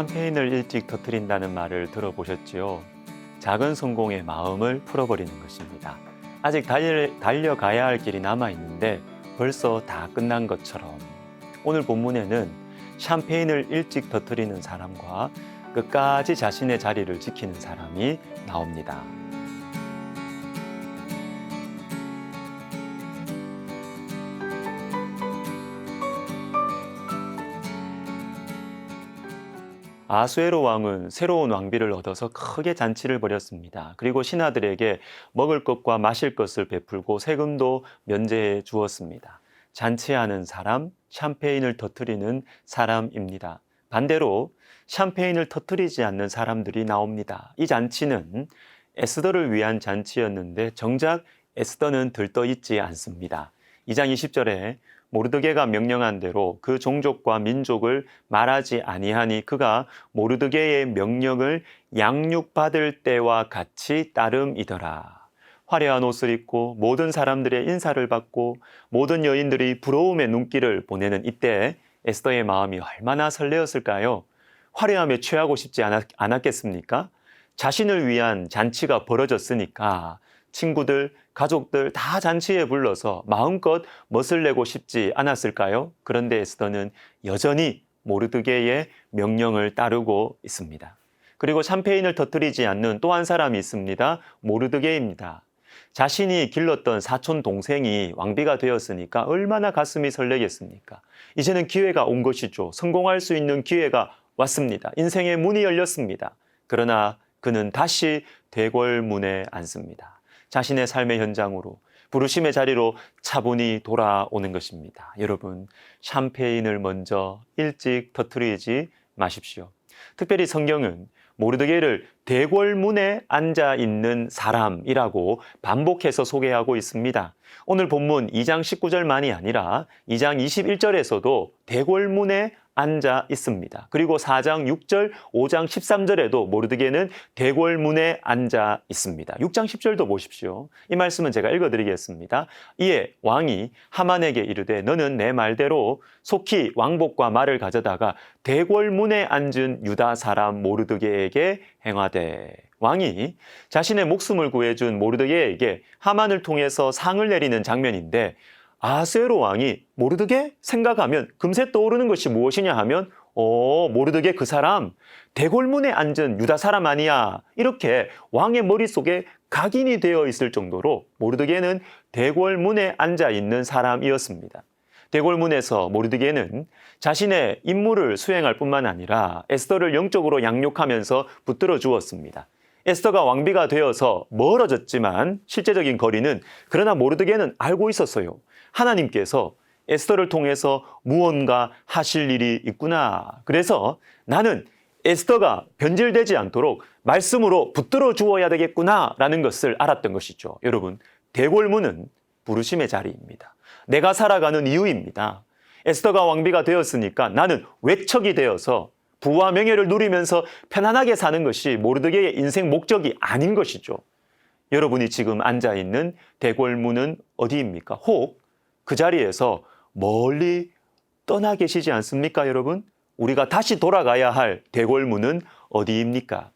샴페인을 일찍 터뜨린다는 말을 들어보셨지요? 작은 성공의 마음을 풀어버리는 것입니다. 아직 달려가야 할 길이 남아있는데 벌써 다 끝난 것처럼. 오늘 본문에는 샴페인을 일찍 터뜨리는 사람과 끝까지 자신의 자리를 지키는 사람이 나옵니다. 아수에로 왕은 새로운 왕비를 얻어서 크게 잔치를 벌였습니다. 그리고 신하들에게 먹을 것과 마실 것을 베풀고 세금도 면제해 주었습니다. 잔치하는 사람, 샴페인을 터뜨리는 사람입니다. 반대로 샴페인을 터뜨리지 않는 사람들이 나옵니다. 이 잔치는 에스더를 위한 잔치였는데 정작 에스더는 들떠 있지 않습니다. 2장 20절에 모르드게가 명령한 대로 그 종족과 민족을 말하지 아니하니 그가 모르드게의 명령을 양육받을 때와 같이 따름이더라. 화려한 옷을 입고 모든 사람들의 인사를 받고 모든 여인들이 부러움의 눈길을 보내는 이때 에스더의 마음이 얼마나 설레었을까요? 화려함에 취하고 싶지 않았겠습니까? 자신을 위한 잔치가 벌어졌으니까 친구들, 가족들 다 잔치에 불러서 마음껏 멋을 내고 싶지 않았을까요? 그런데 에스더는 여전히 모르드게의 명령을 따르고 있습니다. 그리고 샴페인을 터뜨리지 않는 또 한 사람이 있습니다. 모르드게입니다. 자신이 길렀던 사촌 동생이 왕비가 되었으니까 얼마나 가슴이 설레겠습니까? 이제는 기회가 온 것이죠. 성공할 수 있는 기회가 왔습니다. 인생의 문이 열렸습니다. 그러나 그는 다시 대궐문에 앉습니다. 자신의 삶의 현장으로 부르심의 자리로 차분히 돌아오는 것입니다. 여러분, 샴페인을 먼저 일찍 터뜨리지 마십시오. 특별히 성경은 모르드게를 대궐문에 앉아 있는 사람이라고 반복해서 소개하고 있습니다. 오늘 본문 2장 19절만이 아니라 2장 21절에서도 대궐문에 앉아 있습니다. 그리고 4장 6절, 5장 13절에도 모르드게는 대궐문에 앉아 있습니다. 6장 10절도 보십시오. 이 말씀은 제가 읽어드리겠습니다. 이에 왕이 하만에게 이르되 너는 내 말대로 속히 왕복과 말을 가져다가 대궐문에 앉은 유다 사람 모르드게에게 행하되. 왕이 자신의 목숨을 구해준 모르드게에게 하만을 통해서 상을 내리는 장면인데 아수에로 왕이 모르드게 생각하면 금세 떠오르는 것이 무엇이냐 하면 모르드게 그 사람 대궐문에 앉은 유다 사람 아니야, 이렇게 왕의 머릿속에 각인이 되어 있을 정도로 모르드게는 대궐문에 앉아 있는 사람이었습니다. 대궐문에서 모르드게는 자신의 임무를 수행할 뿐만 아니라 에스더를 영적으로 양육하면서 붙들어 주었습니다. 에스더가 왕비가 되어서 멀어졌지만 실제적인 거리는, 그러나 모르드게는 알고 있었어요. 하나님께서 에스더를 통해서 무언가 하실 일이 있구나. 그래서 나는 에스더가 변질되지 않도록 말씀으로 붙들어 주어야 되겠구나 라는 것을 알았던 것이죠. 여러분, 대궐문은 부르심의 자리입니다. 내가 살아가는 이유입니다. 에스더가 왕비가 되었으니까 나는 외척이 되어서 부와 명예를 누리면서 편안하게 사는 것이 모르드게의 인생 목적이 아닌 것이죠. 여러분이 지금 앉아있는 대궐문은 어디입니까? 혹 그 자리에서 멀리 떠나 계시지 않습니까, 여러분? 우리가 다시 돌아가야 할 대궐문은 어디입니까?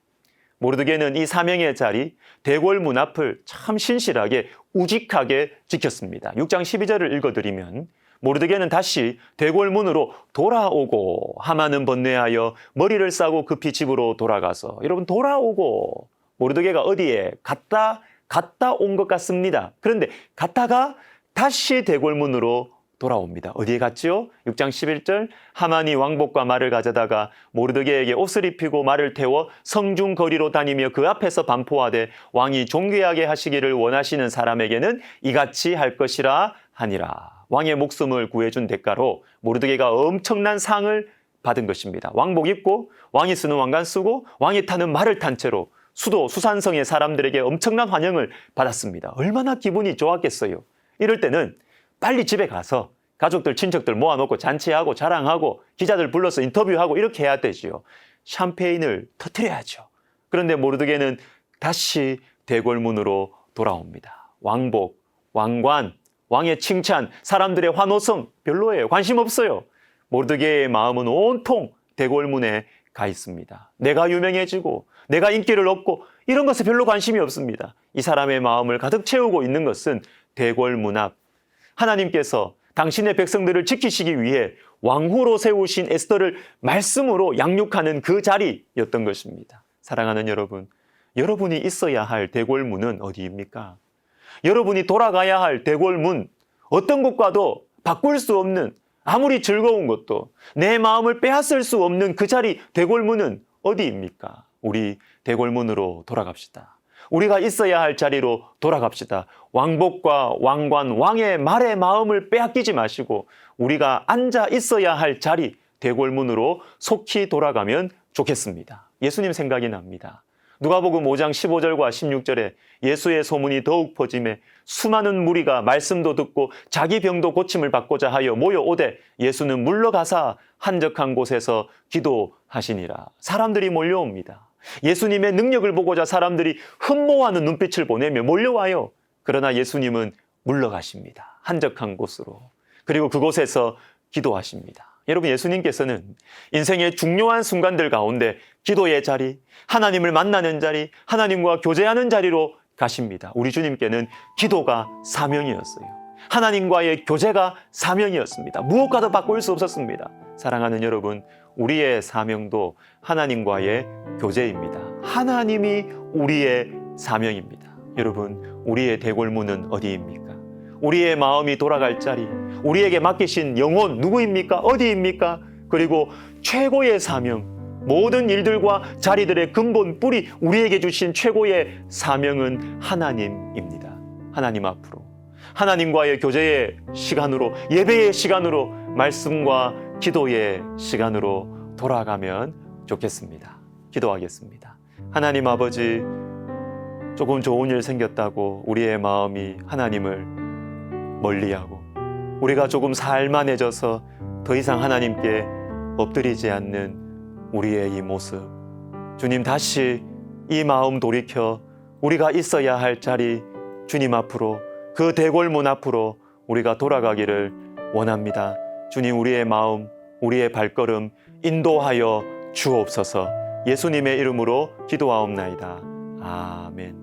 모르드게는 이 사명의 자리, 대궐문 앞을 참 신실하게 우직하게 지켰습니다. 6장 12절을 읽어드리면 모르드게는 다시 대궐문으로 돌아오고 하만은 번뇌하여 머리를 싸고 급히 집으로 돌아가서, 여러분, 돌아오고 모르드게가 어디에 갔다 온 것 같습니다. 그런데 갔다가 다시 대궐문으로 돌아옵니다. 어디에 갔지요? 6장 11절 하만이 왕복과 말을 가져다가 모르드게에게 옷을 입히고 말을 태워 성중 거리로 다니며 그 앞에서 반포하되 왕이 존귀하게 하시기를 원하시는 사람에게는 이같이 할 것이라 하니라. 왕의 목숨을 구해준 대가로 모르드게가 엄청난 상을 받은 것입니다. 왕복 입고 왕이 쓰는 왕관 쓰고 왕이 타는 말을 탄 채로 수도 수산성의 사람들에게 엄청난 환영을 받았습니다. 얼마나 기분이 좋았겠어요. 이럴 때는 빨리 집에 가서 가족들, 친척들 모아놓고 잔치하고 자랑하고 기자들 불러서 인터뷰하고 이렇게 해야 되지요. 샴페인을 터뜨려야죠. 그런데 모르드게는 다시 대궐문으로 돌아옵니다. 왕복, 왕관, 왕의 칭찬, 사람들의 환호성 별로예요. 관심 없어요. 모르드게의 마음은 온통 대궐문에 가 있습니다. 내가 유명해지고 내가 인기를 얻고 이런 것에 별로 관심이 없습니다. 이 사람의 마음을 가득 채우고 있는 것은 대궐문 앞, 하나님께서 당신의 백성들을 지키시기 위해 왕후로 세우신 에스더를 말씀으로 양육하는 그 자리였던 것입니다. 사랑하는 여러분, 여러분이 있어야 할 대궐문은 어디입니까? 여러분이 돌아가야 할 대궐문, 어떤 것과도 바꿀 수 없는, 아무리 즐거운 것도 내 마음을 빼앗을 수 없는 그 자리 대궐문은 어디입니까? 우리 대궐문으로 돌아갑시다. 우리가 있어야 할 자리로 돌아갑시다. 왕복과 왕관, 왕의 말의 마음을 빼앗기지 마시고 우리가 앉아 있어야 할 자리 대궐문으로 속히 돌아가면 좋겠습니다. 예수님 생각이 납니다. 누가복음 5장 15절과 16절에 예수의 소문이 더욱 퍼짐에 수많은 무리가 말씀도 듣고 자기 병도 고침을 받고자 하여 모여오되 예수는 물러가사 한적한 곳에서 기도하시니라. 사람들이 몰려옵니다. 예수님의 능력을 보고자 사람들이 흠모하는 눈빛을 보내며 몰려와요. 그러나 예수님은 물러가십니다. 한적한 곳으로. 그리고 그곳에서 기도하십니다. 여러분, 예수님께서는 인생의 중요한 순간들 가운데 기도의 자리, 하나님을 만나는 자리, 하나님과 교제하는 자리로 가십니다. 우리 주님께는 기도가 사명이었어요. 하나님과의 교제가 사명이었습니다. 무엇과도 바꿀 수 없었습니다. 사랑하는 여러분, 우리의 사명도 하나님과의 교제입니다. 하나님이 우리의 사명입니다. 여러분, 우리의 대궐문은 어디입니까? 우리의 마음이 돌아갈 자리, 우리에게 맡기신 영혼 누구입니까? 어디입니까? 그리고 최고의 사명, 모든 일들과 자리들의 근본 뿌리, 우리에게 주신 최고의 사명은 하나님입니다. 하나님 앞으로, 하나님과의 교제의 시간으로, 예배의 시간으로, 말씀과 기도의 시간으로 돌아가면 좋겠습니다. 기도하겠습니다. 하나님 아버지, 조금 좋은 일 생겼다고 우리의 마음이 하나님을 멀리하고 우리가 조금 살만해져서 더 이상 하나님께 엎드리지 않는 우리의 이 모습, 주님 다시 이 마음 돌이켜 우리가 있어야 할 자리 주님 앞으로, 그 대궐문 앞으로 우리가 돌아가기를 원합니다. 주님, 우리의 마음, 우리의 발걸음 인도하여 주옵소서. 예수님의 이름으로 기도하옵나이다. 아멘.